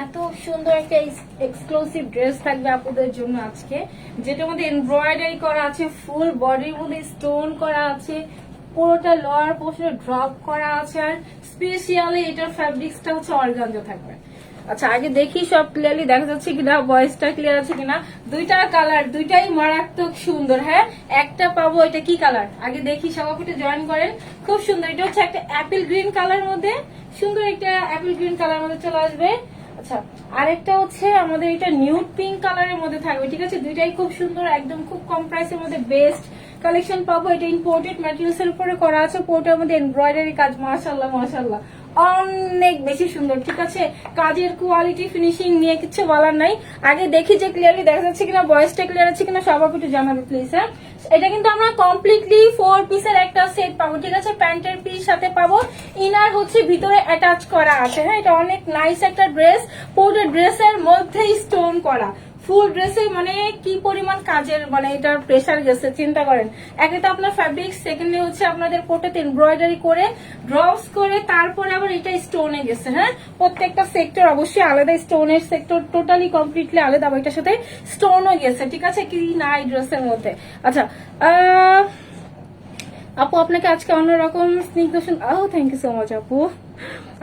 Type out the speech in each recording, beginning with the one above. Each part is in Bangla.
এত সুন্দর একটা এক্সক্লুসিভ ড্রেস থাকবে আপনাদের জন্য আজকে, যেটার মধ্যে এমব্রয়ডারি করা আছে, ফুল বডির মধ্যে স্টোন করা আছে, পুরোটা লোয়ার পোর্শনে ড্রপ করা আছে, আর স্পেশালি এটার ফ্যাব্রিক্সটা হচ্ছে অর্গানজা থাকবে। আচ্ছা, আগে দেখি সব ক্লিয়ারলি দেখা যাচ্ছে কিনা, ভয়েসটা ক্লিয়ার আছে কিনা। দুইটা কালার, দুইটাই মারাত্মক সুন্দর। হ্যাঁ, একটা পাবো, এটা কি কালার আগে দেখি, সবাই জয়েন করেন। খুব সুন্দর, এটা হচ্ছে একটা অ্যাপেল গ্রিন কালার মধ্যে, সুন্দর একটা অ্যাপেল গ্রিন কালার মধ্যে চলে আসবে। আচ্ছা, আরেকটা হচ্ছে আমাদের এটা নিউড পিঙ্ক কালারের মধ্যে থাকবে। ঠিক আছে, দুইটাই খুব সুন্দর, একদম খুব কম প্রাইসের মধ্যে বেস্ট কালেকশন পাবো। এটা ইম্পোর্টেড ম্যাটেরিয়ালস এর উপরে করা আছে, পোর্টের মধ্যে এমব্রয়ডারি কাজ, মাশাআল্লাহ মাশাআল্লাহ অনেক বেশি সুন্দর। ঠিক আছে, কাজের কোয়ালিটি ফিনিশিং নিয়ে কিছু বলার নাই। আগে দেখি যে ক্লিয়ারলি দেখা যাচ্ছে কিনা, ভয়েসটা ক্লিয়ার আছে কিনা, সবাই একটু জানাবে প্লিজ। হ্যাঁ, এটা কিন্তু আমরা কমপ্লিটলি 4 পিসের একটা সেট পাবো। ঠিক আছে, প্যান্টের পিস সাথে পাবো, ইনার হচ্ছে ভিতরে অ্যাটাচ করা আছে। হ্যাঁ, এটা অনেক নাইস একটা ড্রেস, পুরো ড্রেসের মধ্যে স্টোন করা, ফুল ড্রেসে মানে কি পরিমাণ কাজের মানে এটার প্রেসার গেছে চিন্তা করেন। একে তো আপনার ফ্যাব্রিক, সেকেন্ডলি হচ্ছে আপনাদের কোটাতে এমব্রয়ডারি করে ড্রপস করে, তারপরে আবার এটা স্টোনে গেছে। হ্যাঁ, প্রত্যেকটা সেক্টর অবশ্যই আলাদা, স্টোনের সেক্টর টোটালি কমপ্লিটলি আলাদা, এটার সাথে স্টোনও গেছে। ঠিক আছে, কি নাই ড্রেসের মধ্যে। আচ্ছা, আপু আপনাকে আজকে অন্যরকম স্নিগ্ধ থ্যাংক ইউ সো মাচ আপু।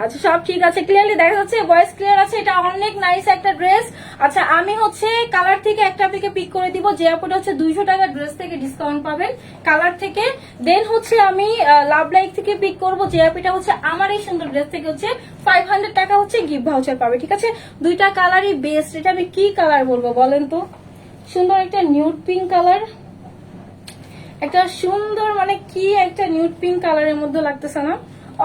আচ্ছা, সব ঠিক আছে, ক্লিয়ারলি দেখা যাচ্ছে, ভয়েস ক্লিয়ার আছে, এটা অনেক নাইস একটা ড্রেস। আচ্ছা, আমি হচ্ছে কালার থেকে একটা আপনাকে পিক করে দিব, যে আপুটা হচ্ছে 200 টাকা ড্রেস থেকে ডিসকাউন্ট পাবেন কালার থেকে। দেন হচ্ছে আমি লাভ লাইক থেকে পিক করব, যে আপুটা হচ্ছে আমার এই সুন্দর ড্রেস থেকে হচ্ছে 500 টাকা হচ্ছে গিফট ভাউচার পাবে। ঠিক আছে, দুইটা কালারই বেস্ট। এটা আমি কি কালার বলবো বলেন তো, সুন্দর একটা নিউড পিঙ্ক কালার, একটা সুন্দর মানে কি একটা নিউড পিঙ্ক কালারের মধ্যে লাগতেছে না,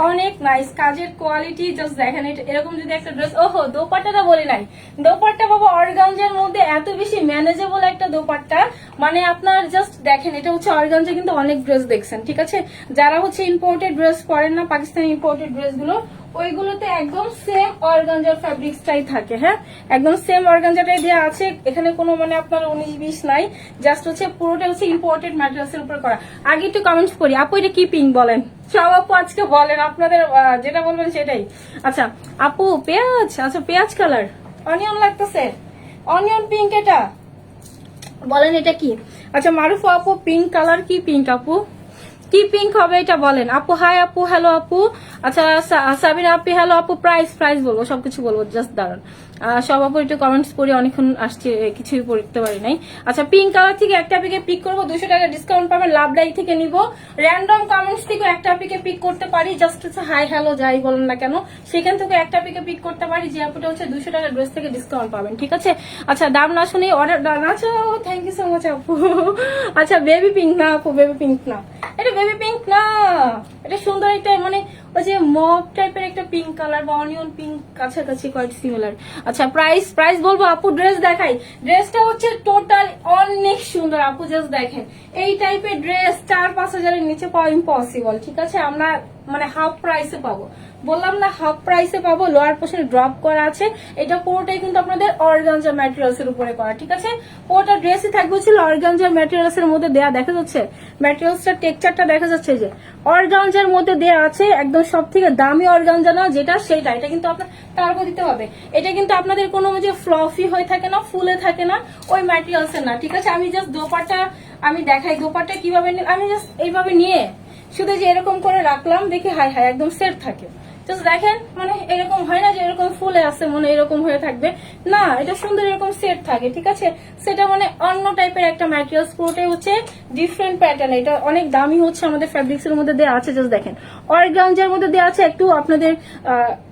অনেক নাইস কাজের কোয়ালিটি জাস্ট দেখেন। এরকম যদি একটা ড্রেস, ওহো দোপাট্টাটা বলি নাই, দোপাট্টা বাবা অর্গানজার মধ্যে এত বেশি ম্যানেজেবল একটা দোপাট্টা, মানে আপনার জাস্ট দেখেন, এটা হচ্ছে অর্গানজা, কিন্তু অনেক ড্রেস দেখছেন। ঠিক আছে, যারা হচ্ছে ইম্পোর্টেড ড্রেস পরেন না, পাকিস্তানি ইম্পোর্টেড ড্রেস গুলো, ওইগুলোতে একদম সেম অর্গানজার ফ্যাব্রিক্সটাই থাকে। হ্যাঁ, একদম সেম অর্গানজাটাই দেওয়া আছে, এখানে কোনো মানে আপনার 19-20 নাই, জাস্ট হচ্ছে পুরোটা হচ্ছে ইম্পোর্টেড ম্যাটেরিয়ালস এর উপর করা। আগে একটু কমেন্টস করি, আপু এটা কি পিঙ্ক বলেন, সব আপু আজকে বলেন, আপনাদের যেটা বলবেন সেটাই। আচ্ছা আপু, পেঁয়াজ, আচ্ছা পেঁয়াজ কালার, অনিয়ন লাগতেছে, অনিয়ন পিঙ্ক, এটা বলেন এটা কি। আচ্ছা মারুফ আপু, পিঙ্ক কালার কি পিঙ্ক আপু, কি পিঙ্ক হবে এটা বলেন আপু। হাই আপু, হ্যালো আপু। আচ্ছা সাবিনা আপু, হ্যালো আপু। প্রাইস প্রাইস বলবো, সবকিছু বলবো, জাস্ট দাঁড়ান। সব আপু একটু কমেন্টস করি, অনেকক্ষণ আসছে, কিছুই পড়তে পারি নাই। আচ্ছা, পিঙ্ক কালার থেকে একটা পিকে পিক করবো, 200 টাকা ডিসকাউন্ট পাবেন, লাভ লাইক থেকে নিব। র্যান্ডম কমেন্টস থেকে একটা পিকে পিক করতে পারি, জাস্ট হচ্ছে হাই হ্যালো যাই বলেন না কেন, সেখান থেকে একটা পিকে পিক করতে পারি, যে আপুটা হচ্ছে 200 টাকা ড্রেস থেকে ডিসকাউন্ট পাবেন। ঠিক আছে, আচ্ছা দাম না শুনে অর্ডার ডান। আচ্ছা, থ্যাংক ইউ সো মাচ আপু। আচ্ছা, বেবি পিঙ্ক না আপু, বেবি পিঙ্ক না, এটা বেবি পিঙ্ক না, এটা সুন্দর একটা মানে ওই যে মভ টাইপের একটা পিঙ্ক কালার বা অনিয়ন পিঙ্ক, কাছাকাছি কোয়াইট সিমিলার। আচ্ছা, প্রাইস প্রাইস বলবো আপু, ড্রেস দেখাই। ড্রেসটা হচ্ছে টোটাল অনেক সুন্দর আপু, জাস্ট দেখেন, এই টাইপের ড্রেস 4-5 হাজারের নিচে পাওয়া ইম্পসিবল। ঠিক আছে, আমরা মানে হাফ প্রাইসে পাবো, বললাম না হাফ প্রাইসে পাবো। লোয়ার পোর্শনে ড্রপ করা আছে, এটা পুরোটাই কিন্তু আপনাদের অর্গানজা ম্যাটেরিয়ালস এর উপরে করা। ঠিক আছে, পুরোটা ড্রেসই থাকবে ছিল অর্গানজা ম্যাটেরিয়ালস এর মধ্যে দেয়া, দেখা যাচ্ছে ম্যাটেরিয়ালসটা টেক্সচারটা দেখা যাচ্ছে, যে অর্গানজার মধ্যে দেয়া আছে, একদম সব থেকে দামি অর্গানজা না যেটা সেটা, এটা কিন্তু আপনার তারপর দিতে হবে। এটা কিন্তু আপনাদের কোনো যে ফ্লফি হয়ে থাকে না, ফুলে থাকে না, ওই ম্যাটেরিয়ালস এর না। ঠিক আছে, আমি জাস্ট দোপাট্টা আমি দেখাই, দোপাট্টা কিভাবে আমি জাস্ট এইভাবে নিয়ে শুধু যে এরকম করে রাখলাম, দেখি হাই হাই একদম সেট থাকে। জাস্ট দেখেন, মানে এরকম হয় না যে এরকম ফুলে আছে মনে এরকম হয়ে থাকবে না, এটা সুন্দর এরকম সেট থাকে। ঠিক আছে, সেটা মানে অন্য টাইপের একটা ম্যাটেরিয়ালস, পুরোটাই হচ্ছে ডিফারেন্ট প্যাটার্ন। এটা অনেক দামি হচ্ছে আমাদের ফ্যাব্রিক্স এর মধ্যে দেওয়া আছে, জাস্ট দেখেন অর্গানজার মধ্যে দেওয়া আছে, একটু আপনাদের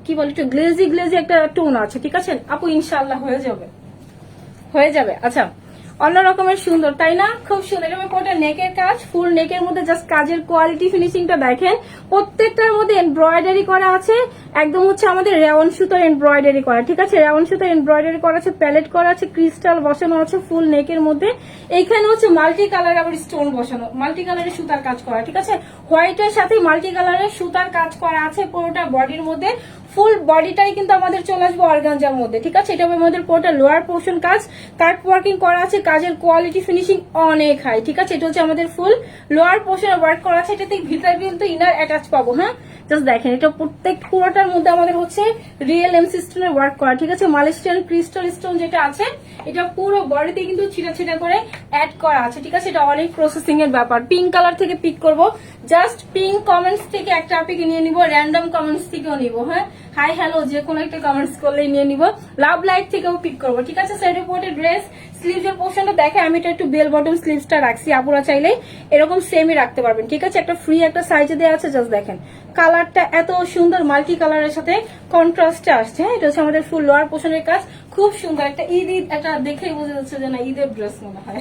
কি বলে একটু গ্লেজি গ্লেজি একটা টোন আছে। ঠিক আছে আপু, ইনশাল্লাহ হয়ে যাবে, হয়ে যাবে। আচ্ছা, অন্য রকমের সুন্দর তাই না, খুব সুন্দর। এটা পুরোটা নেকের কাজ, ফুল নেকের মধ্যে জাস্ট কাজের কোয়ালিটি ফিনিশিংটা দেখেন, প্রত্যেকটার মধ্যে এমব্রয়ডারি করা আছে, একদম হচ্ছে আমাদের রেওয়ান সুতার এমব্রয়ডারি করা। ঠিক আছে, রেওয়ান সুতার এমব্রয়ডারি করা আছে, প্যালেট করা আছে, ক্রিস্টাল বসানো আছে ফুল নেকের মধ্যে। এইখানে হচ্ছে মাল্টি কালার আবার স্টোন বসানো, মাল্টি কালারের সুতার কাজ করা। ঠিক আছে, হোয়াইটের সাথে মাল্টি কালারের সুতার কাজ করা আছে পুরোটা বডির মধ্যে, ফুল বডিটাই কিন্তু আমাদের চলে আসবে অর্গানজার মধ্যে। ঠিক আছে, এটা আমাদের পুরোটা লোয়ার পোর্শন কাজ কাট ওয়ার্কিং করা আছে, কাজের কোয়ালিটি ফিনিশিং অনেক হাই। ঠিক আছে, এটা হচ্ছে আমাদের ফুল লোয়ার পোর্শন ওয়ার্ক করা আছে, এটাতে ভিতরে কিন্তু ইনার অ্যাটাচ পাবো। হ্যাঁ, জাস্ট দেখেন এটা প্রত্যেক পুরোটার মধ্যে আমাদের হচ্ছে রিয়েল এমসি স্টোনের ওয়ার্ক করা, ঠিক আছে। মালয়েশিয়ান ক্রিস্টাল স্টোন যেটা আছে এটা পুরো বডিতে কিন্তু ছিটা ছিটা করে অ্যাড করা আছে, ঠিক আছে। এটা অনেক প্রসেসিং এর ব্যাপার। পিঙ্ক কালার থেকে পিক করব, জাস্ট পিঙ্ক কমেন্টস থেকে একটা পিকে নিয়ে নিব, র্যান্ডম কমেন্টস থেকেও নিব, হ্যাঁ হাই হ্যালো যে কোনো একটা কমেন্টস করলেই নিয়ে নিব, লাভ লাইট থেকেও পিক করবো, ঠিক আছে। সাইড রিপোর্টের ড্রেস স্লিভসের পোর্শনটা দেখে আমি এটা একটু বেল বটম স্লিভসটা রাখছি, আপুরা চাইলেই এরকম সেমই রাখতে পারবেন, ঠিক আছে। একটা ফ্রি একটা সাইজে দেওয়া আছে, জাস্ট দেখেন কালারটা এত সুন্দর মাল্টি কালারের সাথে কন্ট্রাস্টে আসছে, হ্যাঁ এটা হচ্ছে আমাদের ফুল লোয়ার পোর্শনের কাজ, খুব সুন্দর একটা ঈদ একটা দেখেই বোঝা যাচ্ছে যে না ঈদের ড্রেস মনে হয়।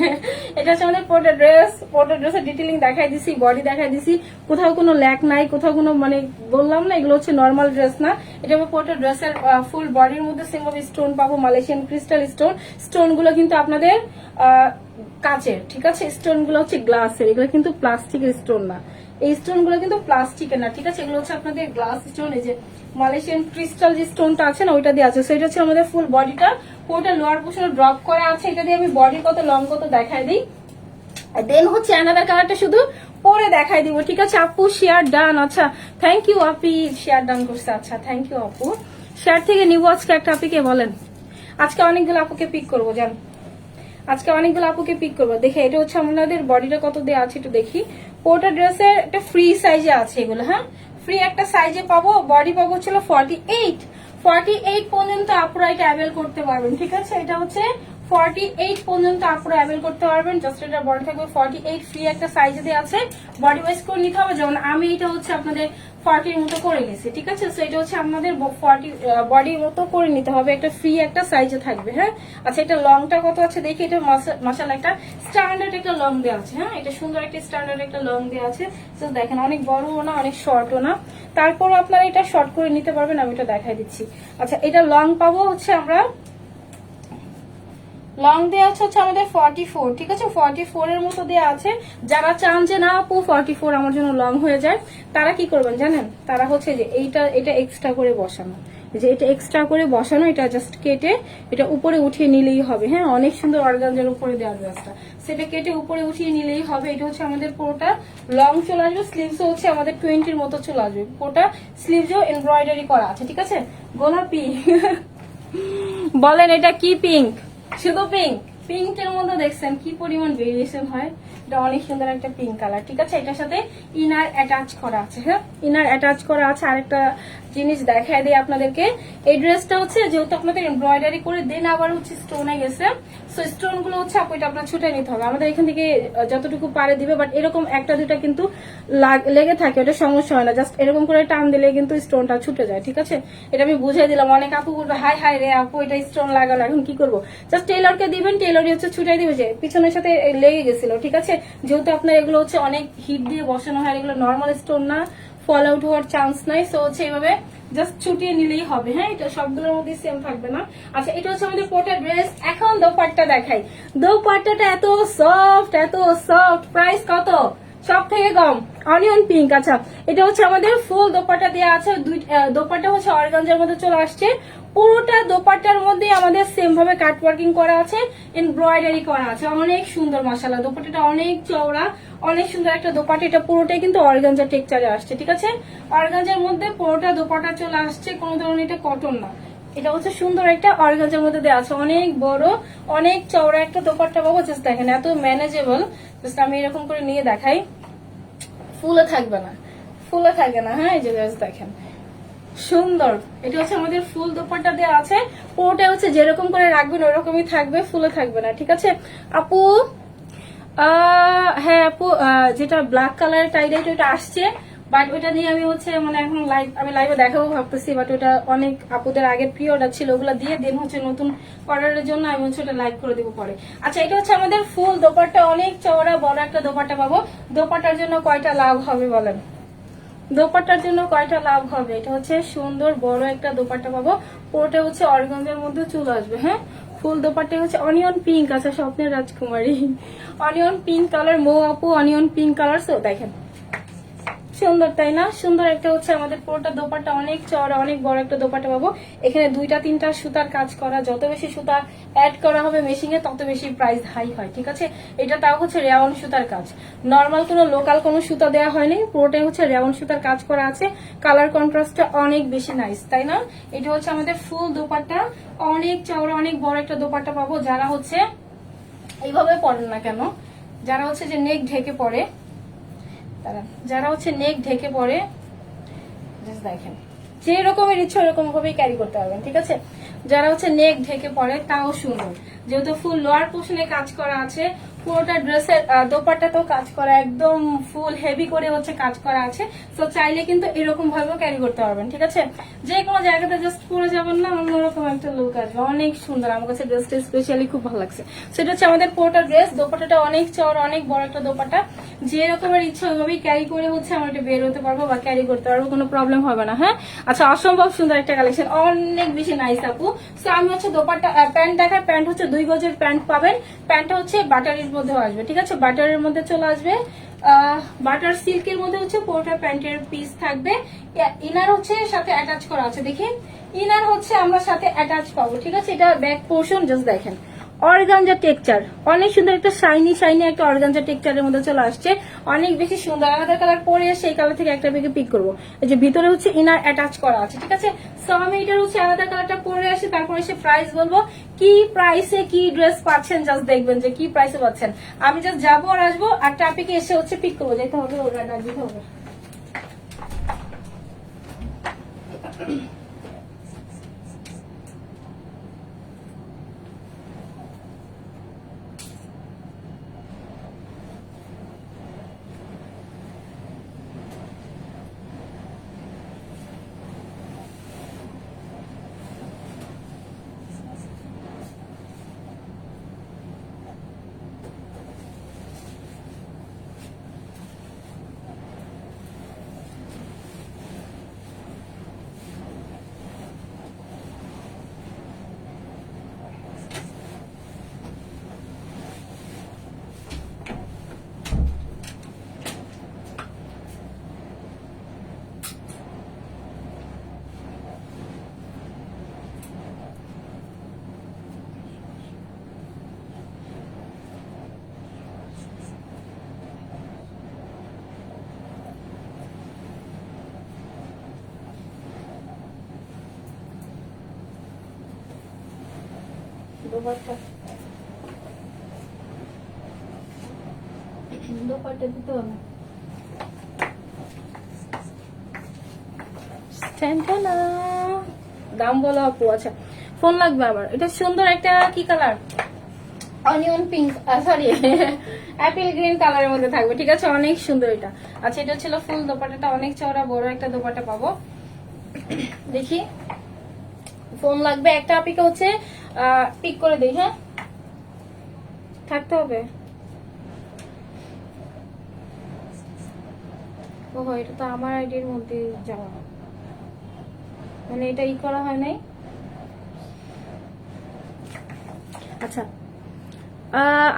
এটা হচ্ছে আমাদের পোর্টের ড্রেসের ডিটেলিং দেখাই দিছি, বডি দেখাই দিছি, কোথাও কোনো ল্যাক নাই, কোথাও কোনো মানে বললাম না এগুলো হচ্ছে নর্মাল ড্রেস না, এটা পোর্টের ড্রেসের ফুল বডির মধ্যে সিম্বল স্টোন পাবো, মালয়েশিয়ান ক্রিস্টাল স্টোন গুলো কিন্তু আপনাদের কাচের, ঠিক আছে। স্টোন গুলো হচ্ছে গ্লাসের, এগুলো কিন্তু প্লাস্টিকের স্টোন না, এই স্টোন গুলো কিন্তু প্লাস্টিকের না, ঠিক আছে। এগুলো হচ্ছে আপনাদের গ্লাস স্টোন, এই যে মালয়েশিয়ান ক্রিস্টাল যে স্টোনটা আছে না ওইটা দিয়ে আছে। সেটা হচ্ছে আমাদের ফুল বডিটা পুরোটা লোয়ার পোর্শনে ড্রপ করা আছে, এটা দিয়ে আমি বডি কত লং কত দেখাই দিই, দেন হচ্ছে অ্যানাদার কালারটা শুধু পরে দেখাই দিব, ঠিক আছে। আপু শেয়ার ডান, আচ্ছা thank you Api, share done করছে, আচ্ছা থ্যাংক ইউ আপু। শেয়ার থেকে নিব আজকে একটা আপিকে বলেন, আজকে অনেকগুলো আপুকে পিক করবো জান, আজকে অনেকগুলো আপুকে পিক করবো। দেখে এটা হচ্ছে আমাদের বডিটা কত দেওয়া আছে একটু দেখি, পোর্টা ড্রেসের একটা ফ্রি সাইজে আছে এগুলো, হ্যাঁ ফ্রি একটা সাইজে পাবো, বডি পাবো ছিল 48 পর্যন্ত আপুরা এটা অ্যাভেল করতে পারবেন, ঠিক আছে। এটা হচ্ছে 48 পর্যন্ত আপুরা অ্যাভেল করতে পারবেন, জাস্ট এটা বডি থাকবে 48, ফ্রি একটা সাইজে দেওয়া আছে, বডি ওয়াইজ করে নিতে হবে, যেমন আমি এটা হচ্ছে আপনাদের 40 মতো করে নিয়েছি, ঠিক আছে। সো এটা হচ্ছে আমাদের 40 বডির মতো করে নিতে হবে, একটা ফ্রি একটা সাইজে থাকবে, হ্যাঁ। আচ্ছা এটা লংটা কত আছে দেখি, এটা মাশাআল্লাহ একটা স্ট্যান্ডার্ড একটা লং দেওয়া আছে, হ্যাঁ এটা সুন্দর একটা স্ট্যান্ডার্ড একটা লং দেওয়া আছে। তো দেখেন অনেক বড়ও না অনেক শর্টও না, তারপর আপনারা এটা শর্ট করে নিতে পারবেন, আমি এটা দেখাই দিচ্ছি। আচ্ছা এটা লং পাবো হচ্ছে আমরা লং দেওয়া হচ্ছে আমাদের 44, ঠিক আছে। 44 এর মতো দেওয়া আছে, যারা চান যে না আপু 44 আমার জন্য লং হয়ে যায় তারা কি করবেন জানেন, তারা হচ্ছে যে এটা এক্সট্রা করে বসানো, যে এটা এক্সট্রা করে বসানো, এটা জাস্ট কেটে এটা উপরে উঠিয়ে নিলেই হবে, হ্যাঁ অনেক সুন্দর অর্গানজার উপরে দেওয়া ড্রেসটা, সেটা কেটে উপরে উঠিয়ে নিলেই হবে। এটা হচ্ছে আমাদের পুরোটা লং চলে আসবে, স্লিভসও হচ্ছে আমাদের 20 মতো চলে আসবে, পুরোটা স্লিভসও এমব্রয়ডারি করা আছে, ঠিক আছে। গোলাপি বলেন এটা কি পিঙ্ক, শুধু পিঙ্কের মধ্যে দেখছেন কি পরিমাণ ভেরিয়েশন হয়, এটা অনেক সুন্দর একটা পিঙ্ক কালার, ঠিক আছে। এটার সাথে ইনার অ্যাটাচ করা আছে, হ্যাঁ ইনার অ্যাটাচ করা আছে। আরেকটা জিনিস দেখায় দিই আপনাদেরকে, এই ড্রেসটা হচ্ছে যেহেতু আপনাদের এমব্রয়ডারি করে দেন আবার হচ্ছে স্টোনে গেছে, সো স্টোন গুলো হচ্ছে আপু এটা আপনার ছুটে নিতে হবে, আমাদের এখান থেকে যতটুকু পারে দিবে, বাট এরকম একটা দুটা কিন্তু লেগে থাকে, ওটা সমস্যা হয় না, জাস্ট এরকম করে টান দিলে কিন্তু স্টোনটা ছুটে যায়, ঠিক আছে। এটা আমি বুঝিয়ে দিলাম, অনেক আপু বলবে হাই হাই রে আপু এটা স্টোন লাগালো এখন কি করবো, জাস্ট টেইলরকে দিবেন, টেইলরই হচ্ছে ছুটাই দিবে, যে পিছনের সাথে লেগে গেছিল, ঠিক আছে। যেহেতু আপনার এগুলো হচ্ছে অনেক হিট দিয়ে বসানো হয়, এগুলো নর্মাল স্টোন না, ফল আউট হওয়ার চান্স নাই, সো হচ্ছে এইভাবে জাস্ট ছুটিয়ে নিলেই হবে, হ্যাঁ এটা সবগুলোর মধ্যে সেম থাকবে না। আচ্ছা এটা হচ্ছে আমাদের পোর্টা ড্রেস, এখন দোপাট্টা দেখাই, দোপাট্টাটা এত সফট, প্রাইস কত সব থেকে কম, অনিয়ন পিঙ্ক। আচ্ছা এটা হচ্ছে আমাদের ফুল দোপাট্টা দেওয়া আছে, দোপাট্টা হচ্ছে অর্গানজার মধ্যে চলে আসছে, পুরোটা দোপাট্টার মধ্যে আমাদের সেম ভাবে কাট ওয়ার্কিং করা আছে, এমব্রয়ডারি করা আছে, অনেক সুন্দর মাশাআল্লাহ। দোপাট্টাটা অনেক চওড়া, অনেক সুন্দর একটা দোপাট্টা, এটা পুরোটাই কিন্তু অর্গানজা টেক্সচারে আসছে, ঠিক আছে। অর্গানজার মধ্যে পুরোটা দোপাট্টা চলে আসছে, কোনো ধরনের এটা কটন না, এটা হচ্ছে সুন্দর একটা অর্গানজার মধ্যে দেওয়া আছে, অনেক বড় অনেক চওড়া একটা দোপাট্টা পাবো, জাস্ট দেখেন এত ম্যানেজেবল, জাস্ট আমি এরকম করে নিয়ে দেখাই, ফুলে থাকবে না, হ্যাঁ এই যে দেখেন সুন্দর, এটা হচ্ছে আমাদের ফুল দোপাট্টা দেওয়া আছে, পুরোটা হচ্ছে যেরকম করে রাখবেন ওরকমই থাকবে, ফুলে থাকবে না, ঠিক আছে। আপু হ্যাঁ আপু যেটা ব্ল্যাক কালারের টাইডাইট ওটা আসছে, বাট ওটা নিয়ে আমি হচ্ছে মানে এখন আমি লাইভে দেখাবো ভাবতেছি, বাট ওটা অনেক আপুদের আগের প্রিয় অর্ডার ছিল, ওগুলো দিয়ে দেন হচ্ছে নতুন অর্ডারের জন্য আমি হচ্ছে ওটা লাইভ করে দিব পরে। আচ্ছা এটা হচ্ছে আমাদের ফুল দোপাট্টা, অনেক চওড়া বড় একটা দোপাট্টা পাবো, দোপাট্টার জন্য কয়টা লাভ হবে বলেন, দোপাট্টার জন্য কয়টা লাভ হবে, এটা হচ্ছে সুন্দর বড় একটা দোপাট্টা পাবো, পুরোটা হচ্ছে অর্গানজার মধ্যে চলে আসবে, হ্যাঁ ফুল দোপাট্টা হচ্ছে অনিয়ন পিঙ্ক, আচ্ছা স্বপ্নের রাজকুমারী অনিয়ন পিঙ্ক কালার, মৌ আপু অনিয়ন পিঙ্ক কালার, সো দেখেন সুন্দর তাই না? সুন্দর একটা হচ্ছে আমাদের পুরোটা দোপাট্টা অনেক চওড়া, অনেক বড় একটা দোপাট্টা পাবো। এখানে 2-3টা সুতার কাজ করা, যত বেশি সুতা অ্যাড করা হবে মেশিনে তত বেশি প্রাইস হাই হয়, ঠিক আছে? এটা তাও হচ্ছে রেওয়ান সুতার কাজ, নর্মাল কোনো লোকাল কোনো সুতা দেওয়া হয়নি, পুরোটাই হচ্ছে রেওয়ান সুতার কাজ করা আছে। কালার কন্ট্রাস্টটা অনেক বেশি নাইস, তাই না? এটা হচ্ছে আমাদের ফুল দোপাট্টা, অনেক চওড়া অনেক বড় একটা দোপাট্টা পাবো। যারা হচ্ছে এইভাবে পরেন না কেন, যারা হচ্ছে যে নেক ঢেকে পড়ে, যারা হচ্ছে নেক ঢেকে পড়ে, দেখেন যে রকমের ইচ্ছা ওরকম ভাবেই ক্যারি করতে পারবেন, ঠিক আছে? যারা হচ্ছে নেক ঢেকে পড়ে তাও সুন্দর, যেহেতু ফুল লোয়ার পোর্শনে কাজ করা আছে, পুরোটা ড্রেসের দোপাট্টাতেও কাজ করা, একদম ফুল হেভি করে হচ্ছে কাজ করা আছে। তো চাইলে কিন্তু এরকম ভাবেও ক্যারি করতে পারবেন, ঠিক আছে? যে কোনো জায়গাতে জাস্ট পরে যাবেন না, অন্যরকম একটা লুক আসবে, অনেক সুন্দর। আমার কাছে ড্রেসটা স্পেশালি খুব ভালো লাগছে। সেটা হচ্ছে আমাদের পুরোটা ড্রেস, দোপাট্টাটা অনেক চওড়া, অনেক বড় একটা দোপাট্টা, যে রকমের ইচ্ছা ওইভাবেই ক্যারি করে হচ্ছে আমরা এটা বের হতে পারবো বা ক্যারি করতে পারবো, কোনো প্রবলেম হবে না। হ্যাঁ, আচ্ছা, অসম্ভব সুন্দর একটা কালেকশন, অনেক বেশি নাইস আপু। তো আমি হচ্ছে দোপাট্টা প্যান্ট দেখার, প্যান্ট হচ্ছে 2 গজের প্যান্ট পাবেন। প্যান্টটা হচ্ছে বাটারের মধ্যে আসবে, ঠিক আছে? বাটারের মধ্যে চলে আসবে, বাটার সিল্কের মধ্যে হচ্ছে পুরোটা প্যান্টের পিস থাকবে। ইনার হচ্ছে সাথে অ্যাটাচ করা আছে, দেখি ইনার হচ্ছে আমরা সাথে অ্যাটাচ পাবো, ঠিক আছে? এটা ব্যাক পোর্শন, জাস্ট দেখেন অর্গানজা টেক্সচার, অনেক সুন্দর একটা শাইনি শাইনি একটা অর্গানজা টেক্সচারের মধ্যে চলে আসছে, অনেক বেশি সুন্দর। আলাদা কালার পরে সেই কালার থেকে একটা বেগে পিক করবো। এই যে ভিতরে হচ্ছে ইনার অ্যাটাচ করা আছে, ঠিক আছে? সো আমি এটার হচ্ছে আলাদা কালারটা পরে আসি, তারপরে এসে প্রাইস বলবো। কি প্রাইসে কি ড্রেস পাচ্ছেন জাস্ট দেখবেন যে কি প্রাইসে পাচ্ছেন। আমি জাস্ট যাবো আর আসবো, আর ট্রাফিকে এসে হচ্ছে পিক করবো, যেতে হবে, ওরা ডাক দিতে হবে। দোপাট্টা দিতে হবে, দাম বলো আপু। আচ্ছা, ফোন লাগবে আমার। এটা সুন্দর একটা কি colour, onion pink, sorry Apple green কালারের মধ্যে থাকবে, ঠিক আছে? অনেক সুন্দর এটা। আচ্ছা, এটা ছিল ফুল দোপাট্টাটা, অনেক চওড়া বড় একটা দোপাট্টা পাবো। দেখি ফোন লাগবে একটা, আপিকে হচ্ছে পিক করে দিই। হ্যাঁ, থাকতে হবে। ও এটা তো আমার আইডির মধ্যে যাওয়া, মানে এটা ই করা হয় নাই। আচ্ছা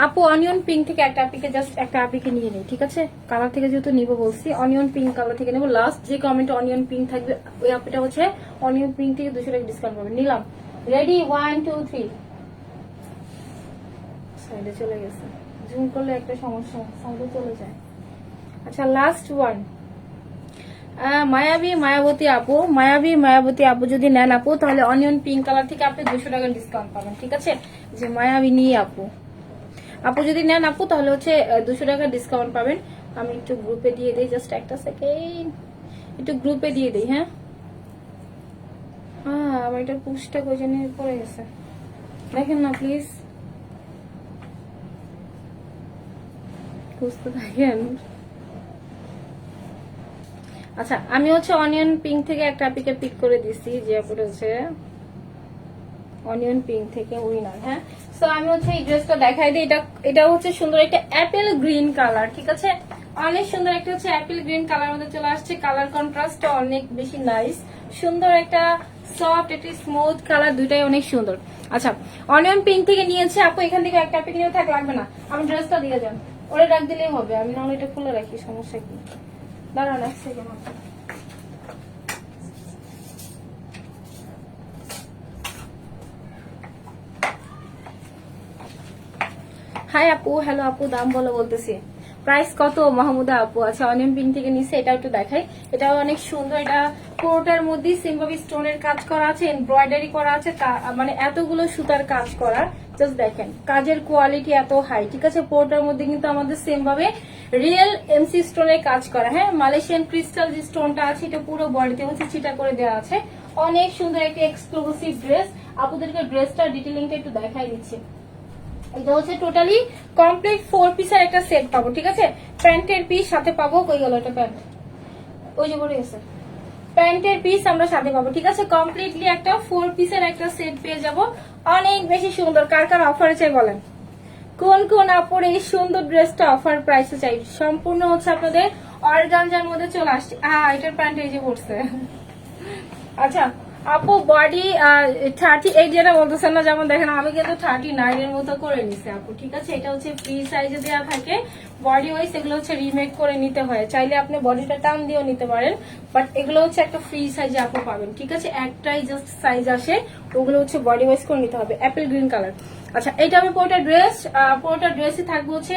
আপু, অনিয়ন পিঙ্ক থেকে একটা আপিকে জাস্ট একটা আপিকে নিয়ে নেই, ঠিক আছে? কালার থেকে যেহেতু নিবো বলছি, অনিয়ন পিঙ্ক কালার থেকে নেবো। লাস্ট যে কমেন্টে অনিয়ন পিঙ্ক থাকবে ওই আপিটা হচ্ছে অনিয়ন পিঙ্ক থেকে 200 টাকা ডিসকাউন্ট পাবে। নিলাম, রেডি, 1 2 3। সাইডে চলে গেছে, জুম করলে একটা সমস্যা, সাইডে চলে যায়। আচ্ছা, লাস্ট ওয়ান, মায়াবী মায়াবতী আপু, মায়াবী মায়াবতী আপু যদি নেন আপু, তাহলে অনিয়ন পিঙ্ক কালার থেকে আপনি 200 টাকা ডিসকাউন্ট পাবেন, ঠিক আছে? যে মায়াবী নিয়ে আপু, আপু যদি নেন আপু তাহলে হচ্ছে 200 টাকা ডিসকাউন্ট পাবেন। আমি একটু গ্রুপে দিয়ে দিই, জাস্ট একটা সেকেন্ড, একটু গ্রুপে দিয়ে দিই। হ্যাঁ, আমার এটা পুশটা কই জানি পড়ে গেছে, দেখেন না প্লিজ, খুঁজতে থাকেন। আচ্ছা, আমি হচ্ছে অনিয়ন পিঙ্ক থেকে একটা আপিকে পিক করে দিছি, যে আপুটা হচ্ছে অনিয়ন পিঙ্ক থেকে উইনার। হ্যাঁ, সো আমি হচ্ছে এই ড্রেসটা দেখাই দিই। এটা হচ্ছে সুন্দর একটা অ্যাপেল গ্রিন কালার, ঠিক আছে? অনেক সুন্দর একটা হচ্ছে অ্যাপেল গ্রিন কালার মধ্যে চলে আসছে। কালার কন্ট্রাস্ট অনেক বেশি নাইস, সুন্দর একটা সফট, একটা স্মুথ কালার, দুইটাই অনেক সুন্দর। আচ্ছা, অনিয়ন পিঙ্ক থেকে নিয়েছে আপু, এখান থেকে একটা পিক নিয়ে থাক লাগবে না, আমি ড্রেসটা দিয়ে যান, ওরা ডাক দিলেই হবে, আমি নাহলে এটা খুলে রাখি, সমস্যা কি? দাঁড়ান এক সেকেন্ড। হাই আপু, হ্যালো আপু, দাম বলো বলতেছি। প্রাইস কত মাহমুদা আপু? আচ্ছা, অনিয়ন পিঙ্ক থেকে নিচ্ছে, এটা একটু দেখাই। এটাও অনেক সুন্দর, এটা পুরোটার মধ্যে সিম্পল স্টোনের কাজ করা আছে, এমব্রয়ডারি করা আছে, মানে এতগুলো সুতার কাজ করা। জাস্ট দেখেন কাজের কোয়ালিটি এত হাই, ঠিক আছে। পুরোটার মধ্যে কিন্তু আমাদের সেম ভাবে রিয়েল এমসি স্টোনের কাজ করা। হ্যাঁ, মালয়েশিয়ান ক্রিস্টাল যে স্টোনটা আছে এটা পুরো বডিতে হচ্ছে চিটা করে দেওয়া আছে। অনেক সুন্দর একটা এক্সক্লুসিভ ড্রেস। আপুদেরকে ড্রেসটা ডিটেলিংটা একটু দেখাই দিচ্ছি। এটা হচ্ছে টোটালি কমপ্লিট 4 পিসের একটা সেট পাবো, ঠিক আছে। প্যান্টের পিস সাথে পাবো, কই গেল এটা প্যান্ট, ওই যে পড়ে গেছে। প্যান্টের পিস আমরা সাথে পাবো, ঠিক আছে। কমপ্লিটলি একটা 4 পিসের একটা সেট পেয়ে যাব। অনেক বেশি সুন্দর। কার কার অফারে চাই বলেন? কোন কোন আপুর এই সুন্দর ড্রেসটা অফার প্রাইসে চাই? সম্পূর্ণ হচ্ছে আপনাদের অর্গানজার মধ্যে চলে আসছে। এটার প্যান্ট এই যে পড়ছে। আচ্ছা আপু, বডি 38 যেটা বলতেছেন না, যেমন দেখেন আমি কিন্তু 39 এর মতো করে নিছি আপু, ঠিক আছে। এটা হচ্ছে ফ্রি সাইজে দেওয়া থাকে, বডি ওয়াইজ এগুলো হচ্ছে রিমেক করে নিতে হয়। চাইলে আপনি বডিটা টান দিয়েও নিতে পারেন, বাট এগুলো হচ্ছে একটা ফ্রি সাইজে আপু পাবেন, ঠিক আছে। একটাই জাস্ট সাইজ আসে, ওগুলো হচ্ছে বডি ওয়াইজ করে নিতে হবে। Apple green colour. আচ্ছা, এটা আমি পুরোটা ড্রেসই থাকবে হচ্ছে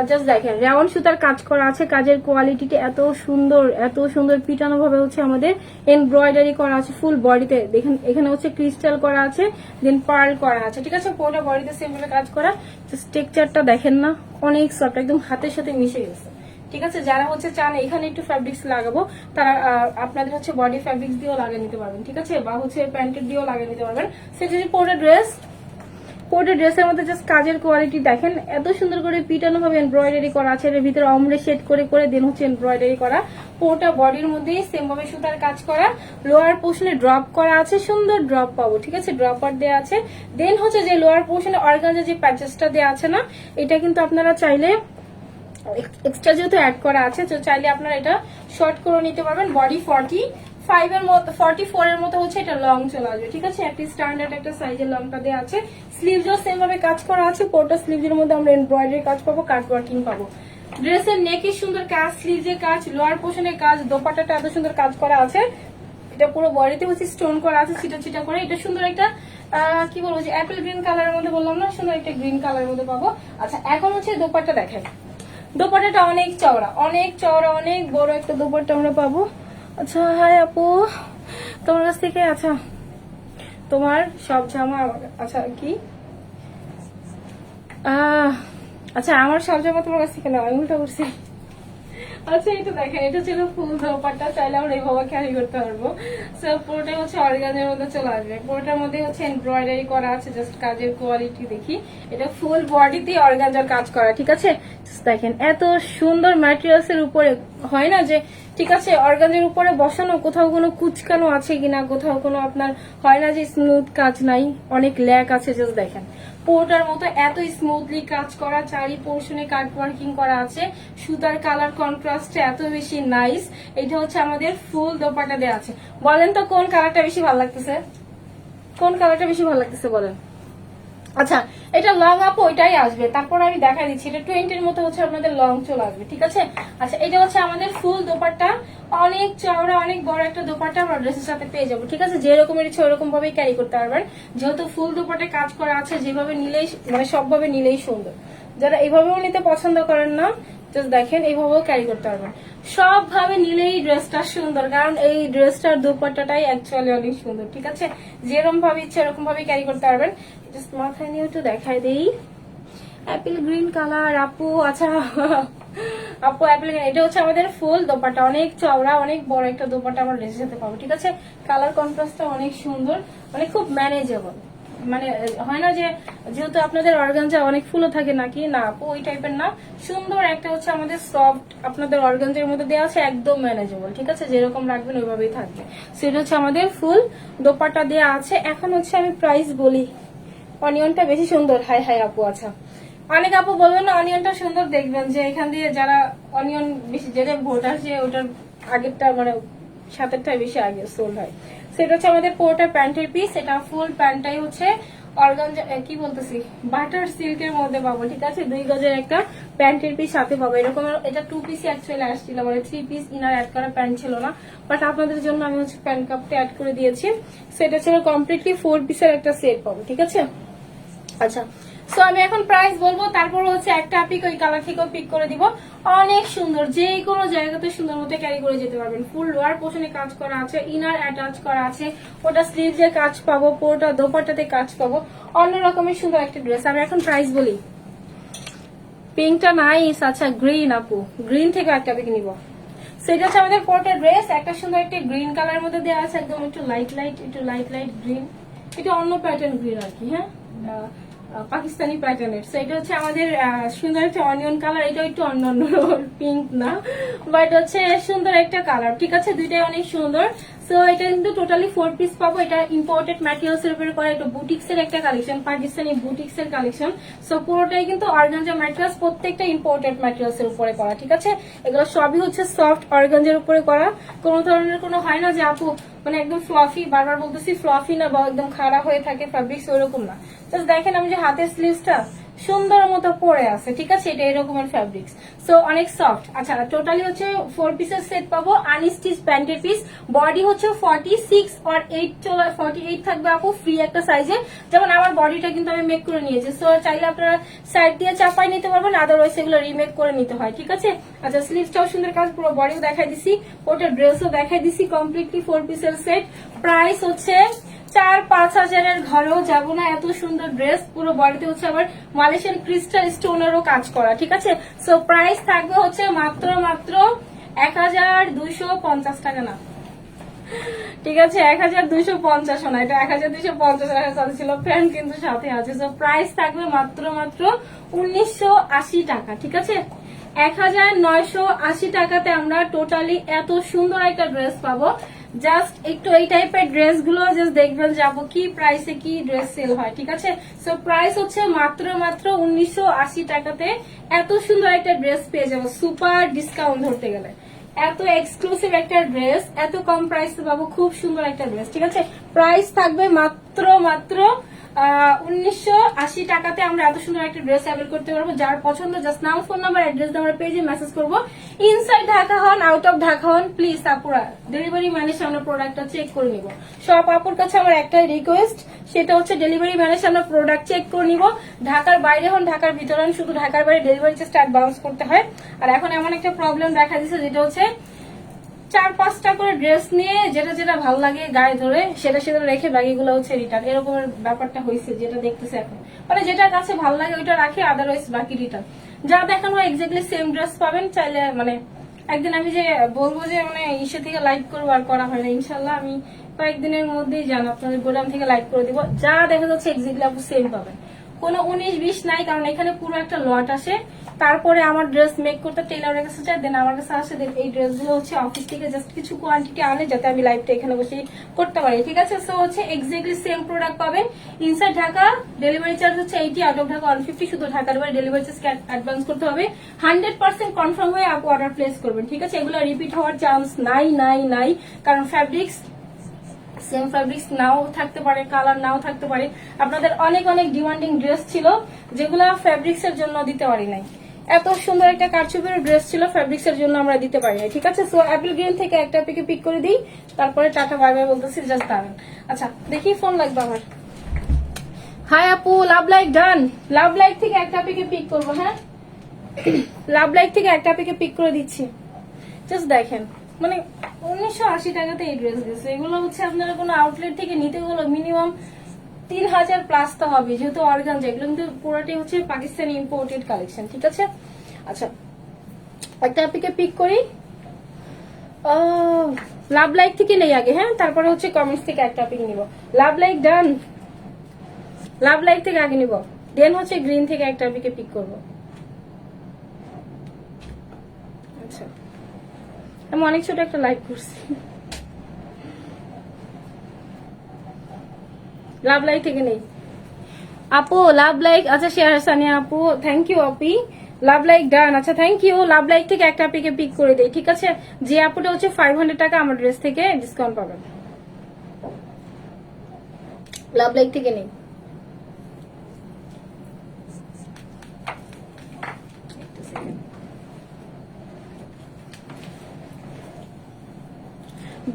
জাস্ট দেখেন রাউন্ড সুতার কাজ করা আছে। কাজের কোয়ালিটিটা এত সুন্দর পিটানো ভাবে হচ্ছে আমাদের এমব্রয়ডারি করা আছে ফুল বডিতে। দেখেন এখানে হচ্ছে ক্রিস্টাল করা আছে, দেন পার্ল করা আছে, ঠিক আছে। পুরোটা বডিতে সিম্পল কাজ করা। জাস্ট টেক্সচারটা দেখেন না, অনেক সফট, একদম হাতের সাথে মিশে গেছে, ঠিক আছে। যারা হচ্ছে চান এখানে একটু ফ্যাব্রিক্স লাগাবো, তারা আপনাদের হচ্ছে বডি ফ্যাব্রিক্স দিয়েও লাগিয়ে নিতে পারবেন, ঠিক আছে, বা হচ্ছে প্যান্টের দিয়েও লাগিয়ে নিতে পারবেন। সেটা যদি পুরোটা ড্রেসের মধ্যে জাস্ট কাজের কোয়ালিটি দেখেন, এত সুন্দর করে পিটানো ভাবে এমব্রয়ডারি করা আছে। এর ভিতরে অমরে শেড করে দেন হচ্ছে এমব্রয়ডারি করা। পুরোটা বডির মধ্যেই সেম ভাবে সুতার কাজ করা। লোয়ার পোর্শনে ড্রপ করা আছে, সুন্দর ড্রপ পাবো, ঠিক আছে। ড্রপার দেওয়া আছে। দেন হচ্ছে যে লোয়ার পোর্শনে অর্গানজা যে প্যাচেসটা দেওয়া আছে না, এটা কিন্তু আপনারা চাইলে এক্সট্রা যেহেতু অ্যাড করা আছে, তো চাইলে আপনারা এটা শর্ট করে নিতে পারবেন। বডি 45 এর মতো, 44 এর মতো হচ্ছে এটা লং চলে আসবে, ঠিক আছে। একটা স্ট্যান্ডার্ড একটা সাইজের লংটা দেওয়া আছে। স্লিভসও সেম ভাবে কাজ করা আছে। পুরোটা স্লিভসের মধ্যে আমরা এমব্রয়ডারি কাজ পাবো, কাট ওয়ার্কিং পাবো। ড্রেসের নেকে সুন্দর কাজ, স্লিভসের কাজ, লোয়ার পোর্শনের কাজ, দোপাট্টাটা এত সুন্দর কাজ করা আছে। এটা পুরো বডিতে হচ্ছে স্টোন করা আছে চিটা করে। এটা সুন্দর একটা কি বলবো, যে অ্যাপেল গ্রিন কালারের মধ্যে বললাম না, সুন্দর একটা গ্রিন কালারের মধ্যে পাবো। আচ্ছা, এখন হচ্ছে দোপাট্টা দেখেন। দোপাট্টাটা অনেক চওড়া, অনেক বড় একটা দোপাট্টা আমরা পাবো। আচ্ছা, হাই আপু, তোমার কাছ থেকে, আচ্ছা তোমার সব জামা, আচ্ছা কি আচ্ছা আমার সব জামা তোমার কাছ থেকে নেওয়া, আমি উল্টা করছি। আচ্ছা, এটা দেখেন, এটা ছিল ফুল দোপাট্টা, চাইলে আমরা এইভাবে ক্যারি করতে পারবো। সো পুরোটাই হচ্ছে অর্গানজার মধ্যে চলে আসবে। পুরোটার মধ্যে হচ্ছে এমব্রয়ডারি করা আছে। জাস্ট কাজের কোয়ালিটি দেখি, এটা ফুল বডিতে অর্গানজার কাজ করা, ঠিক আছে। দেখেন এত সুন্দর ম্যাটেরিয়ালস এর উপরে, হয় না যে ঠিক আছে অর্গানজার উপরে বসানো, কোথাও কোনো কুচকানো আছে কিনা, কোথাও কোনো আপনার হয় না যে স্মুথ কাজ নাই, অনেক ল্যাক আছে। জাস্ট দেখেন পোর্টার মতো এত স্মুথলি কাজ করা, চারি পোর্শনে কাট ওয়ার্কিং করা আছে। সুতার কালার কন্ট্রাস্টে এত বেশি নাইস। এটা হচ্ছে আমাদের ফুল দোপাট্টা দেওয়া আছে। বলেন তো কোন কালারটা বেশি ভালো লাগতেছে? কোন কালারটা বেশি ভালো লাগতেছে বলেন? আচ্ছা, এটা লং আপু ওইটাই আসবে, তারপর আমি দেখাই দিচ্ছি। এটা 20 এর মতো হচ্ছে আপনাদের লং চলে আসবে, ঠিক আছে। আচ্ছা, এটা হচ্ছে আমাদের ফুল দোপাট্টা, অনেক চওড়া অনেক বড় একটা দোপাট্টা আমরা ড্রেসের সাথে পেয়ে যাবো, ঠিক আছে। যেরকমের ইচ্ছে ওরকম ভাবেই ক্যারি করতে পারবেন, যেহেতু ফুল দোপাট্টা কাজ করা আছে। যেভাবে নিলেই মানে সবভাবে নিলেই সুন্দর। যারা এইভাবেও নিতে পছন্দ করেন না, জাস্ট দেখেন এইভাবেও ক্যারি করতে পারবেন। সবভাবে নিলেই ড্রেসটা সুন্দর, কারণ এই ড্রেসটার দোপাট্টাটাই অ্যাকচুয়ালি অনেক সুন্দর, ঠিক আছে। যেরকম ভাবে ইচ্ছে এরকম ভাবে ক্যারি করতে পারবেন। জাস্ট মাথায় নিয়ে একটু দেখাই দেই। অ্যাপেল গ্রিন কালার আপু, আচ্ছা আপু অ্যাপেল গ্রিন, এটা হচ্ছে আমাদের ফুল দোপাট্টা, অনেক চওড়া অনেক বড় একটা দোপাট্টা আমরা ড্রেসের সাথে পাবো, ঠিক আছে। কালার কন্ট্রাস্টটা অনেক সুন্দর, মানে খুব ম্যানেজেবল। মানে হয় না যে যেহেতু আপনাদের অর্গানজা অনেক ফুলও থাকে নাকি, না আপু ওই টাইপের না। সুন্দর একটা হচ্ছে আমাদের সফট আপনাদের অর্গানজার মধ্যে দেওয়া আছে, একদম ম্যানেজেবল, ঠিক আছে। যেরকম রাখবেন ওইভাবেই থাকবে। সেটা হচ্ছে আমাদের ফুল দোপাট্টা দেওয়া আছে। এখন হচ্ছে আমি প্রাইস বলি। অনিয়নটা বেশি সুন্দর, হাই হাই আপু। আচ্ছা, অনেক আপু বলবেন না অনিয়নটা সুন্দর, দেখবেন যে এখান দিয়ে যারা অনিয়ন বেশি যেটা ভোট আসে ওটার আগেরটা মানে সাতেরটাই বেশি আগে সোল্ড হয়। সেটা হচ্ছে আমাদের পুরোটা প্যান্টের পিস। এটা ফুল প্যান্টটাই হচ্ছে অর্গানজা কি বলতেছি বাটার সিল্কের মধ্যে পাবো, ঠিক আছে। 2 গজের একটা প্যান্টের পিস সাথে পাবো এরকম। এটা 2 পিস অ্যাকচুয়ালি আসছিল, মানে 3 পিস ইনার অ্যাড করা প্যান্ট ছিল না, বাট আপনাদের জন্য আমি হচ্ছে প্যান্ট কাপটা অ্যাড করে দিয়েছি। সেটা ছিল কমপ্লিটলি 4 পিসের একটা সেট পাবো, ঠিক আছে। আচ্ছা, সো আমি এখন প্রাইস বলবো, তারপর হচ্ছে একটা পিক ওই কালার থেকেও পিক করে দিব। অনেক সুন্দর, যে কোনো জায়গাতে সুন্দর মতো ক্যারি করে যেতে পারবেন। ফুল লোয়ার পোর্শনে কাজ করা আছে, ইনার অ্যাটাচ করা আছে, ওটা স্লিভসে কাজ পাবো, পুরোটা দোপাট্টাতে কাজ পাবো। অন্য রকমের সুন্দর একটা ড্রেস। আমি এখন প্রাইস বলি। পিঙ্কটা নাইস। আচ্ছা, গ্রিন আপু, গ্রিন থেকে একটা পিক নিব। সেটা হচ্ছে আমাদের পুরোটা ড্রেস একটা সুন্দর একটা গ্রিন কালার মধ্যে দেওয়া আছে, একদম একটু লাইট লাইট গ্রিন, এটা অন্য প্যাটার্ন গ্রিন আর কি, হ্যাঁ, পাকিস্তানি প্যাটার্নের। সো এটা হচ্ছে আমাদের সুন্দর একটা অনিয়ন কালার, এটা একটু অন্য পিঙ্ক না, বাট হচ্ছে সুন্দর একটা কালার, ঠিক আছে। দুইটাই অনেক সুন্দর। সো এটা কিন্তু টোটালি 4 পিস পাবো। এটা ইম্পোর্টেড ম্যাটেরিয়ালস এর উপরে করা, এটা বুটিক্স এর একটা কালেকশন, পাকিস্তানি বুটিক্স এর কালেকশন। সো পুরোটাই কিন্তু অর্গানজা ম্যাটেরিয়ালস, প্রত্যেকটা ইম্পোর্টেড ম্যাটেরিয়ালস এর উপরে করা, ঠিক আছে। এগুলো সবই হচ্ছে সফট অর্গানজার উপরে করা। কোনো ধরনের কোনো হয় না যে আপু মানে একদম ফ্লফি, বারবার বলতেছি ফ্লফি না বা একদম খাড়া হয়ে থাকে ফ্যাব্রিক্স, ওইরকম না। জাস্ট দেখেন আমি যে হাতের স্লিভসটা সুন্দর মতো পরে আছে, ঠিক আছে। এটা এরকমের ফ্যাব্রিক্স, সো অনেক সফট। আচ্ছা, টোটালি হচ্ছে 4 পিসের সেট পাবো, আনস্টিচ প্যান্টের পিস। বডি হচ্ছে 46 or 48 থাকবে আপু, ফ্রি একটা সাইজে। যেমন আমার বডিটা কিন্তু আমি মেক করে নিয়েছি, সো চাইলে আপনারা সাইড দিয়ে চাপাই নিতে পারবেন, আদারওয়াইজ এগুলো রিমেক করে নিতে হয়, ঠিক আছে। আচ্ছা, স্লিভসটাও সুন্দর কাজ, পুরো বডিও দেখাই দিছি, ওটা ড্রেসও দেখাই দিছি, কমপ্লিটলি 4 পিসের সেট। প্রাইস হচ্ছে 4-5 হাজারের ঘরেও যাবো না, এত সুন্দর ড্রেস। পুরো বডিতে হচ্ছে আবার মালয়েশিয়ান ক্রিস্টাল স্টোনেরও কাজ করা, ঠিক আছে। সো প্রাইস থাকবে হচ্ছে মাত্র 1250 টাকা, না ঠিক আছে 1250 না, এটা 1250 টাকা সাথে ছিল, প্যান্ট কিন্তু সাথে আছে। সো প্রাইস থাকবে মাত্র 1980 টাকা, ঠিক আছে। 1980 টাকাতে আমরা টোটালি এত সুন্দর একটা ড্রেস পাবো। জাস্ট একটু এই টাইপের ড্রেস গুলো জাস্ট দেখবেন যাবো কি প্রাইসে কি ড্রেস সেল হয়, ঠিক আছে। সো প্রাইস হচ্ছে মাত্র 1980 টাকাতে এত সুন্দর একটা ড্রেস পেয়ে যাবো, সুপার ডিসকাউন্ট ধরতে গেলে। এত এক্সক্লুসিভ একটা ড্রেস এত কম প্রাইসে পাবো, খুব সুন্দর একটা ড্রেস, ঠিক আছে। প্রাইস থাকবে মাত্র 1980 টাকাতে আমরা এত সুন্দর একটা ড্রেস অ্যাভেল করতে পারবো। যার পছন্দ জাস্ট নাম, ফোন নাম্বার, অ্যাড্রেস আমরা পেজে মেসেজ করবো। ইনসাইড ঢাকা হন, আউট অফ ঢাকা হন, প্লিজ আপুরা ডেলিভারি ম্যানের সামনে প্রোডাক্টটা চেক করে নিব। সব আপুর কাছে আমার একটাই রিকোয়েস্ট, সেটা হচ্ছে ডেলিভারি ম্যানের সামনে প্রোডাক্ট চেক করে নিব। ঢাকার বাইরে হন, ঢাকার ভিতরে হন, শুধু ঢাকার বাইরে ডেলিভারি চার্জটা অ্যাডভান্স করতে হয়। আর এখন এমন একটা প্রবলেম দেখা দিচ্ছে, যেটা হচ্ছে 4-5টা করে ড্রেস নিয়ে যেটা ভালো লাগে গায়ে ধরে সেটা রেখে বাকিগুলো হচ্ছে রিটার্ন, এরকমের ব্যাপারটা হয়েছে যেটা দেখতেছে এখন। মানে যেটা কাছে ভালো লাগে ওইটা রাখি, আদারওয়াইজ বাকি রিটার্ন। যা দেখানো এক্স্যাক্টলি সেম ড্রেস পাবেন। চাইলে মানে একদিন আমি যে বলবো যে মানে ইসে থেকে লাইভ করবো, আর করা হয় না। ইনশাল্লাহ আমি কয়েকদিনের মধ্যেই জান আপনাদের গোদাম থেকে লাইভ করে দিব। যা দেখা যাচ্ছে এক্স্যাক্টলি আপু সেম পাবেন, কোনো 19-20 নাই, কারণ এখানে পুরো একটা লট আসে। তারপরে আমার ড্রেস মেক করতে টেইলরের কাছে যায়, দেন আমার কাছে আসে, দেন এই ড্রেসগুলো হচ্ছে অফিস থেকে জাস্ট কিছু কোয়ান্টিটি আনে যাতে আমি লাইভটা এখানে বসে করতে পারি, ঠিক আছে। সো হচ্ছে এক্স্যাক্টলি সেম প্রোডাক্ট পাবেন। ইনসাইড ঢাকা ডেলিভারি চার্জ হচ্ছে 80, আউট অফ ঢাকা 150। শুধু ঢাকার বাইরে ডেলিভারি চার্জ অ্যাডভান্স করতে হবে। 100% কনফার্ম হয়ে আপু অর্ডার প্লেস করবেন, ঠিক আছে। এগুলো রিপিট হওয়ার চান্স নাই, কারণ ফ্যাব্রিক্স সেম ফ্যাব্রিক্স নাও থাকতে পারে, কালার নাও থাকতে পারে। আপনাদের অনেক ডিমান্ডিং ড্রেস ছিল যেগুলো ফ্যাব্রিক্স এর জন্য দিতে পারি নাই। এত সুন্দর একটা কারচুপির ড্রেস ছিল, ফ্যাব্রিক্স এর জন্য আমরা দিতে পারি নাই, ঠিক আছে। সো অ্যাপেল গ্রিন থেকে একটা পিক করে দিই, তারপরে টাটা বাই বাই বলতেছি, জাস্ট দাঁড়ান। আচ্ছা, দেখি ফোন লাগবে আমার। হাই আপু, love like done. Love like থেকে একটা পিক করবো, হ্যাঁ লাভ লাইক থেকে একটা পিক করে দিচ্ছি। জাস্ট দেখেন, মানে 1980 টাকাতে এই ড্রেস দিচ্ছে। এগুলো হচ্ছে আপনারা কোনো আউটলেট থেকে নিতে গেলে মিনিমাম 3000 প্লাস তো হবে, যেহেতু অর্গানজা। এগুলো কিন্তু পুরোটাই হচ্ছে পাকিস্তানি ইম্পোর্টেড কালেকশন, ঠিক আছে। আচ্ছা, একটা পিক করি। লাভ লাইক থেকে নেই আগে, হ্যাঁ, তারপরে হচ্ছে কমেন্টস থেকে একটা পিক নিব। Love like done, love like থেকে আগে নিব, দেন হচ্ছে গ্রিন থেকে একটা পিক করবো। আচ্ছা, আমি অনেক ছোট একটা লাইক করছি। লাভ লাইক থেকে নেই আপু, লাভ লাইক। আচ্ছা, শেয়ার সানিয়া আপু, thank you Api. Love like done, আচ্ছা থ্যাংক ইউ। লাভ লাইক থেকে একটা পিক করে দেই, ঠিক আছে। যে আপুটা হচ্ছে 500 টাকা আমার ড্রেস থেকে ডিসকাউন্ট পাবেন। লাভ লাইক থেকে নেই।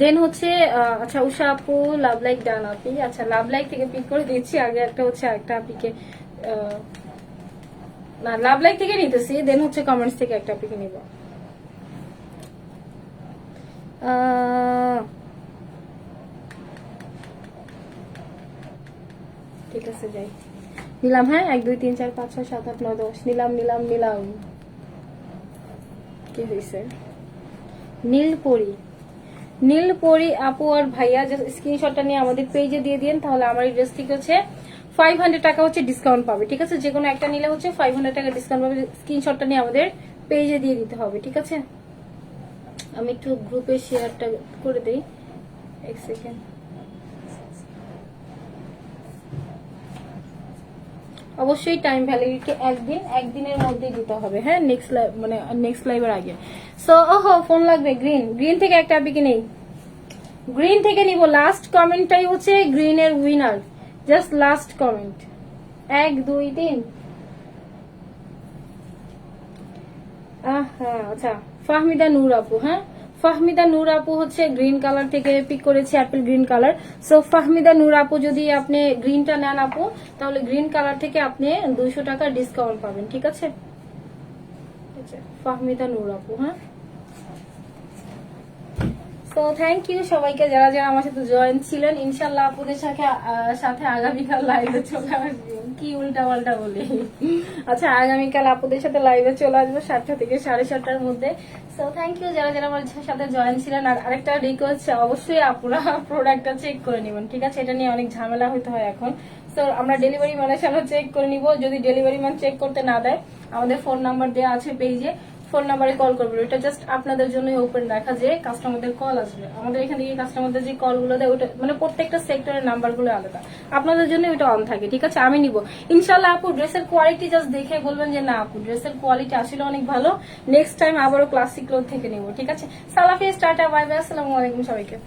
দেন হচ্ছে আচ্ছা উষা আপু লাভ লাইক ডান আপি, আচ্ছা লাভ লাইক থেকে পিক করে দিচ্ছি। আগে একটা হচ্ছে একটা আপিকে না লাভ লাইক থেকে নিতেছি, দেন হচ্ছে কমেন্টস থেকে একটা আপিকে নিব। ঠিক আছে যাই নিলাম। হ্যাঁ 1 2 3 4 5 6 7 8 9 10 নিলাম নিলাম নিলাম। কি হয়েছে? নীলপরি, নীলপরি আপু আর ভাইয়া যে স্ক্রিনশটটা নিয়ে আমাদের পেজে দিয়ে দিন, তাহলে আমার এই ড্রেস থেকে হচ্ছে 500 টাকা হচ্ছে ডিসকাউন্ট পাবে। ঠিক আছে, যে কোনো একটা নিলে হচ্ছে 500 টাকা ডিসকাউন্ট পাবে। স্ক্রিনশটটা নিয়ে আমাদের পেজে দিয়ে দিতে হবে। ঠিক আছে, আমি একটু গ্রুপে শেয়ারটা করে দেই, এক সেকেন্ড। অবশ্যই টাইম ভ্যালিডিটি একদিনের মধ্যে দিতে হবে। হ্যাঁ নেক্সট মানে নেক্সট লাইভের আগে। সো ওহো ফোন লাগবে। গ্রিন, গ্রিন থেকে একটা আপিকে নেই, গ্রিন থেকে নিব। লাস্ট কমেন্টটাই হচ্ছে গ্রিনের উইনার, জাস্ট লাস্ট কমেন্ট। 1 2 3 হ্যাঁ আচ্ছা ফাহমিদা নূর আপু। হ্যাঁ ফাহমিদা নূর আপু হচ্ছে গ্রিন কালার থেকে পিক করেছে, apple green colour. So Fahmida Noor আপু যদি আপনি গ্রিনটা নেন আপু, তাহলে গ্রিন কালার থেকে আপনি 200 টাকা ডিসকাউন্ট পাবেন। ঠিক আছে, ফাহমিদা নূর আপু। হ্যাঁ তো থ্যাংক ইউ সবাইকে যারা যারা আমার সাথে জয়েন ছিলেন। ইনশাল্লাহ আপুদের সাথে আগামীকাল লাইভে চলে আসবো। কি উল্টা পাল্টা বলি। আচ্ছা আগামীকাল আপুদের সাথে লাইভে চলে আসবো 7টা থেকে 7:30টার মধ্যে। সো থ্যাংক ইউ যারা যারা আমার সাথে জয়েন ছিলেন। আর আরেকটা রিকোয়েস্ট, অবশ্যই আপুরা প্রোডাক্টটা চেক করে নেবেন। ঠিক আছে, এটা নিয়ে অনেক ঝামেলা হতে হয় এখন। সো আমরা ডেলিভারি ম্যানের সাথে চেক করে নিব। যদি ডেলিভারি ম্যান চেক করতে না দেয়, আমাদের ফোন নাম্বার দেওয়া আছে পেজে, ফোন নাম্বারে কল করবেন। এটা জাস্ট আপনাদের জন্যই ওপেন রাখা, যে কাস্টমারদের কল আসবে আমাদের এখান থেকে। কাস্টমারদের যে কলগুলো দেয় ওটা মানে প্রত্যেকটা সেক্টরের নাম্বারগুলো আলাদা, আপনাদের জন্য ওটা অন থাকে। ঠিক আছে, আমি নিব ইনশাল্লাহ। আপু ড্রেসের কোয়ালিটি জাস্ট দেখে বলবেন যে না আপু ড্রেসের কোয়ালিটি আসলে অনেক ভালো, নেক্সট টাইম আবারও ক্লাসিক ক্লোথ থেকে নিব। ঠিক আছে, সালাফি স্টার্টার, বাই বাই, আসসালামু আলাইকুম সবাইকে।